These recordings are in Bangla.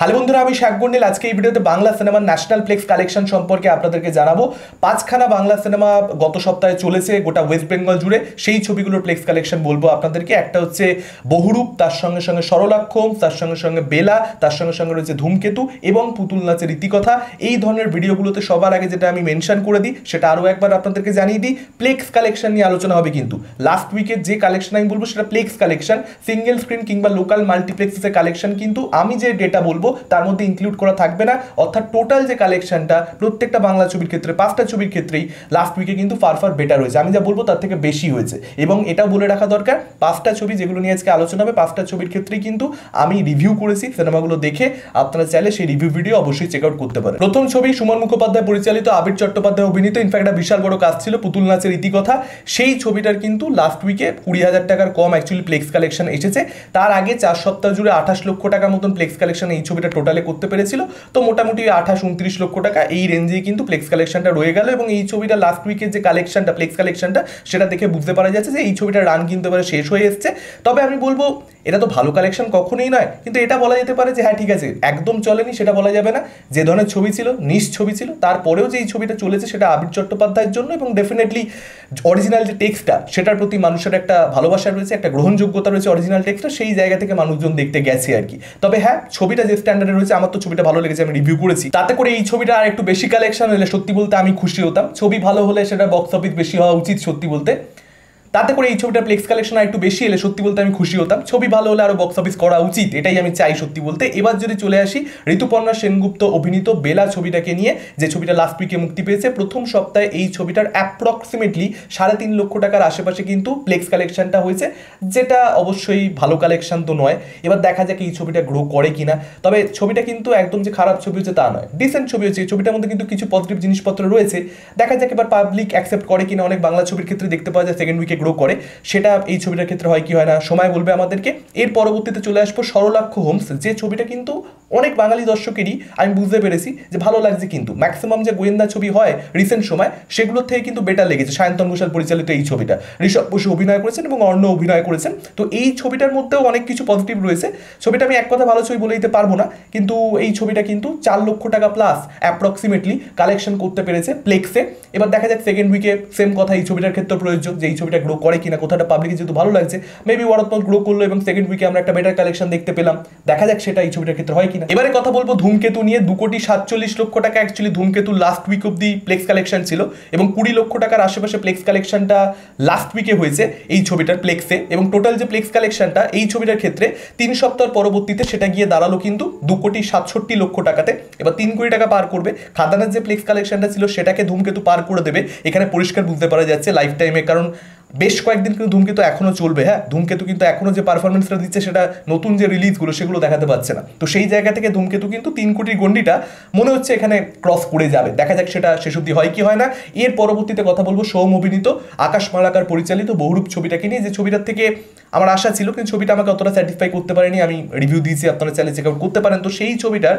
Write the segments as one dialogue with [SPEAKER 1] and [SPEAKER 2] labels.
[SPEAKER 1] হ্যালো বন্ধুরা, আমি শাক গন্ডেল। আজকে এই ভিডিওতে বাংলা সিনেমার ন্যাশনাল প্লেক্স কালেকশন সম্পর্কে আপনাদেরকে জানাবো। 5খানা বাংলা সিনেমা গত সপ্তাহে চলেছে গোটা ওয়েস্ট বেঙ্গল জুড়ে। সেই ছবিগুলোর প্লেক্স কালেকশন বলবো আপনাদেরকে। একটা হচ্ছে বহুরূপ, তার সঙ্গে সঙ্গে সরলাক্ষম, তার সঙ্গে সঙ্গে বেলা, তার সঙ্গে সঙ্গে রয়েছে ধূমকেতু এবং পুতুল নাচের রীতিকথা। এই ধরনের ভিডিওগুলোতে সবার আগে যেটা আমি মেনশন করে দিই সেটা আরও একবার আপনাদেরকে জানিয়ে দিই, প্লেক্স কালেকশন নিয়ে আলোচনা হবে। কিন্তু লাস্ট উইকের যে কালেকশন আমি বলবো সেটা প্লেক্স কালেকশন, সিঙ্গেল স্ক্রিন কিংবা লোকাল মাল্টিপ্লেক্সের কালেকশন কিন্তু আমি যে ডেটা বলবো তার মধ্যে ইনক্লুড করা থাকবে না। অর্থাৎ টোটাল যে কালেকশনটা প্রত্যেকটা বাংলা ছবির ক্ষেত্রে 5টা ছবির ক্ষেত্রেই লাস্ট উইকে কিন্তু ফার বেটার হয়েছে। আমি যা বলবো তার থেকে বেশি হয়েছে। এবং এটাও বলে রাখা দরকার, 5টা ছবি যেগুলো নিয়ে আজকে আলোচনা হবে, 5টা ছবির ক্ষেত্রেই কিন্তু আমি রিভিউ করেছি। সিনেমাগুলো দেখে আপনারা চাইলে সেই রিভিউ ভিডিও অবশ্যই চেক আউট করতে পারেন। প্রথম ছবি সুমন মুখোপাধ্যায় পরিচালিত, আবির চট্টোপাধ্যায় অভিনীত, ইনফ্যাক্ট একটা বিশাল বড় কাজ ছিল, পুতুল নাচের রীতিকথা। সেই ছবিটার কিন্তু লাস্ট উইকে 20,000 টাকার কম অ্যাকচুয়ালি প্লেক্স কালেকশন এসেছে। তার আগে 4 সপ্তাহ জুড়ে 28 লক্ষ টাকার মতন প্লেক্স কালেকশন এই ছবিটা টোটালে করতে পেরেছিল। তো মোটামুটি 28-29 লক্ষ টাকা এই রেঞ্জেই কিন্তু প্লেক্স কালেকশনটা রয়ে গেল। এবং এই ছবিটা লাস্ট উইকের যে কালেকশনটা, প্লেক্স কালেকশনটা, সেটা দেখে বুঝতে পারা যাচ্ছে যে এই ছবিটার রান কিন্তু এবারে শেষ হয়ে এসছে। তবে আমি বলবো এটা তো ভালো কালেকশন কখনোই নয়, কিন্তু এটা বলা যেতে পারে যে হ্যাঁ ঠিক আছে, একদম চলেনি সেটা বলা যাবে না। যে ধরনের ছবি ছিল, নিশ ছবি ছিল, তারপরেও যে এই ছবিটা চলেছে সেটা আবির চট্টোপাধ্যায়ের জন্য। এবং ডেফিনেটলি অরিজিনাল যে টেক্সটটা সেটার প্রতি মানুষের একটা ভালোবাসা রয়েছে, একটা গ্রহণযোগ্যতা রয়েছে অরিজিনাল টেক্সটটা, সেই জায়গা থেকে মানুষজন দেখতে গেছে আর কি। তবে হ্যাঁ, ছবিটা যে স্ট্যান্ডার্ডে রয়েছে, আমার তো ছবিটা ভালো লেগেছে, আমি রিভিউ করেছি। তাতে করে এই ছবিটা আর একটু বেশি কালেকশন হলে সত্যি বলতে আমি খুশি হতাম। ছবি ভালো হলে সেটা বক্স অফিস বেশি হওয়া উচিত সত্যি বলতে। তাতে করে এই ছবিটার প্লেক্স কালেকশন আর একটু বেশি এলে সত্যি বলতে আমি খুশি হতাম। ছবি ভালো হলে আরও বক্স অফিস করা উচিত, এটাই আমি চাই সত্যি বলতে। এবার যদি চলে আসি ঋতুপর্ণা সেনগুপ্ত অভিনীত বেলা ছবিটাকে নিয়ে, যে ছবিটা লাস্ট উইকে মুক্তি পেয়েছে। প্রথম সপ্তাহে এই ছবিটার অ্যাপ্রক্সিমেটলি 3.5 লক্ষ টাকার আশেপাশে কিন্তু প্লেক্স কালেকশনটা হয়েছে, যেটা অবশ্যই ভালো কালেকশন তো নয়। এবার দেখা যাক এই ছবিটা গ্রো করে কিনা। তবে ছবিটা কিন্তু একদম যে খারাপ ছবি হচ্ছে তা নয়, ডিসেন্ট ছবি হচ্ছে। এই ছবিটার মধ্যে কিন্তু কিছু পজিটিভ জিনিসপত্র রয়েছে। দেখা যাক এবার পাবলিক অ্যাকসেপ্ট করে কিনা। অনেক বাংলা ছবির ক্ষেত্রে দেখতে পাওয়া যায় সেকেন্ড উইকে গ্রো করে, সেটা এই ছবিটার ক্ষেত্রে হয় কি হয় না সময় বলবে আমাদেরকে। এর পরবর্তীতে চলে আসবো সরলাক্ষ হোমস, যে ছবিটা কিন্তু অনেক বাঙালি দর্শকেরই আমি বুঝতে পেরেছি যে ভালো লাগছে। কিন্তু ম্যাক্সিমাম যে গোয়েন্দা ছবি হয় রিসেন্ট সময়, সেগুলোর থেকে কিন্তু বেটার লেগেছে সায়ন্তন ঘোষাল পরিচালিত এই ছবিটা। ঋষভ বসু অভিনয় করেছেন এবং অর্ণ অভিনয় করেছেন। তো এই ছবিটার মধ্যেও অনেক কিছু পজিটিভ রয়েছে। ছবিটা আমি এক কথা ভালো ছবি বলে দিতে পারবো না, কিন্তু এই ছবিটা কিন্তু 4 লক্ষ টাকা প্লাস অ্যাপ্রক্সিমেটলি কালেকশন করতে পেরেছে প্লেক্সে। এবার দেখা যাক সেকেন্ড উইকে সেম কথা এই ছবিটার ক্ষেত্রে প্রযোজ্য, যে এই ছবিটা গ্রো করে কিনা। কোথাটা পাবলিকের যেহেতু ভালো লাগছে, মেবি ওয়ারতমত গ্রো করলো এবং সেকেন্ড উইকে আমরা একটা বেটার কালেকশন দেখতে পেলাম। দেখা যাক সেটা এই ছবিটার ক্ষেত্রে হয় কিনা। এবারে কথা বলবো ধূমকেতু নিয়ে। 2,47 লক্ষ টাকা অ্যাকচুয়ালি ধূমকেতু লাস্ট উইক অব্দি প্লেক্স কালেকশন ছিল, এবং 20 লক্ষ টাকার আশেপাশে প্লেক্স কালেকশনটা লাস্ট উইকে হয়েছে এই ছবিটার প্লেক্সে। এবং টোটাল যে প্লেক্স কালেকশনটা এই ছবিটার ক্ষেত্রে 3 সপ্তাহ পরবর্তীতে সেটা গিয়ে দাঁড়ালো কিন্তু 2,67 লক্ষ টাকাতে। এবার 3 কোটি টাকা পার করবে। খাদানের যে প্লেক্স কালেকশনটা ছিল সেটাকে ধূমকেতু পার করে দেবে, এখানে পরিষ্কার বুঝতে পারা যাচ্ছে লাইফ টাইমে। কারণ বেশ কয়েকদিন কিন্তু ধূমকেতু এখনও চলবে। হ্যাঁ, ধূমকেতু কিন্তু এখনও যে পারফরমেন্সটা দিচ্ছে সেটা নতুন যে রিলিজগুলো সেগুলো দেখাতে পাচ্ছে না। তো সেই জায়গা থেকে ধূমকেতু কিন্তু 3 কোটির গন্ডিটা মনে হচ্ছে এখানে ক্রস করে যাবে। দেখা যাক সেটা শেষ অবধি হয় কি হয় না। এর পরবর্তীতে কথা বলবো সোম অভিনীত, আকাশ মালাকার পরিচালিত বহুরূপ ছবিটাকে নিয়ে, যে ছবিটার থেকে আমার আশা ছিল কিন্তু ছবিটা আমাকে অতটা স্যাটিসফাই করতে পারেনি। আমি রিভিউ দিয়েছি, আপনারা চাইলে চেক আউট করতে পারেন। তো সেই ছবিটার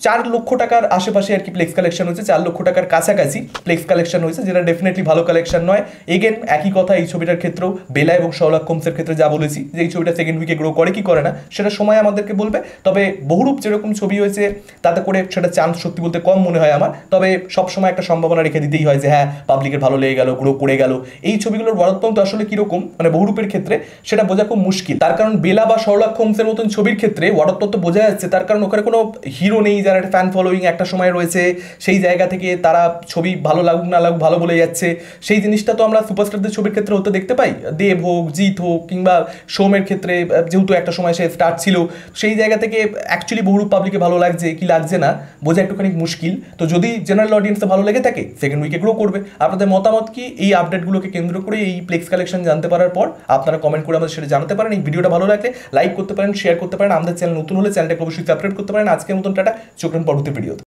[SPEAKER 1] 4 লক্ষ টাকার আশেপাশে আর কি প্লেক্স কালেকশন হয়েছে, 4 লক্ষ টাকার কাছাকাছি প্লেক্স কালেকশন হয়েছে, যেটা ডেফিনেটলি ভালো কালেকশন নয়। এগেন একই কথা এই ছবিটার ক্ষেত্রেও, বেলা এবং সরলাক্ষ হোমসের ক্ষেত্রে যা বলেছি, যে এই ছবিটা সেকেন্ড উইকে গ্রো করে কি করে না সেটা সময় আমাদেরকে বলবে। তবে বহুরূপ যেরকম ছবি হয়েছে তাতে করে সেটা চান্স সত্যি বলতে কম মনে হয় আমার। তবে সবসময় একটা সম্ভাবনা রেখে দিতেই হয় যে হ্যাঁ পাবলিকের ভালো লেগে গেল, গ্রো করে গেল। এই ছবিগুলোর বরাদ্দ আসলে কিরকম মানে বহুরূপের ক্ষেত্রে সেটা বোঝা খুব মুশকিল। তার কারণ বেলা বা সরলাক্ষ হোমসের মতন ছবির ক্ষেত্রে ওয়ারত্ব বোঝা যাচ্ছে, তার কারণ ওখানে কোনো হিরো নেই যারা একটা ফ্যান ফলোয়িং একটা সময় রয়েছে। সেই জায়গা থেকে তারা ছবি ভালো লাগুক না লাগুক ভালো বলে যাচ্ছে। সেই জিনিসটা তো আমরা সুপারস্টারদের ছবির ক্ষেত্রে হতে দেখতে পাই। দেব হোক, জিৎ হোক, কিংবা সোমের ক্ষেত্রে যেহেতু একটা সময় সে স্টার্ট ছিল, সেই জায়গা থেকে অ্যাকচুয়ালি বহুরূপ পাবলিকে ভালো লাগছে কি লাগছে না বোঝা একটুখানি মুশকিল। তো যদি জেনারেল অডিয়েন্সে ভালো লেগে থাকে সেকেন্ড উইকে গ্রো করবে। আপনাদের মতামত কি এই আপডেটগুলোকে কেন্দ্র করে, এই প্লেক্স কালেকশন জানতে পারার পর আপনারা কমেন্ট করে আমাদের সেটা জানাতে পারেন। এই ভিডিওটা ভালো লাগলে লাইক করতে পারেন, শেয়ার করতে পারেন। আমাদের চ্যানেল নতুন হলে চ্যানেলটাকে অবশ্যই সাবস্ক্রাইব করতে পারেন। আজকের মতন টাটা, চোখ রাখুন পরবর্তী ভিডিওতে।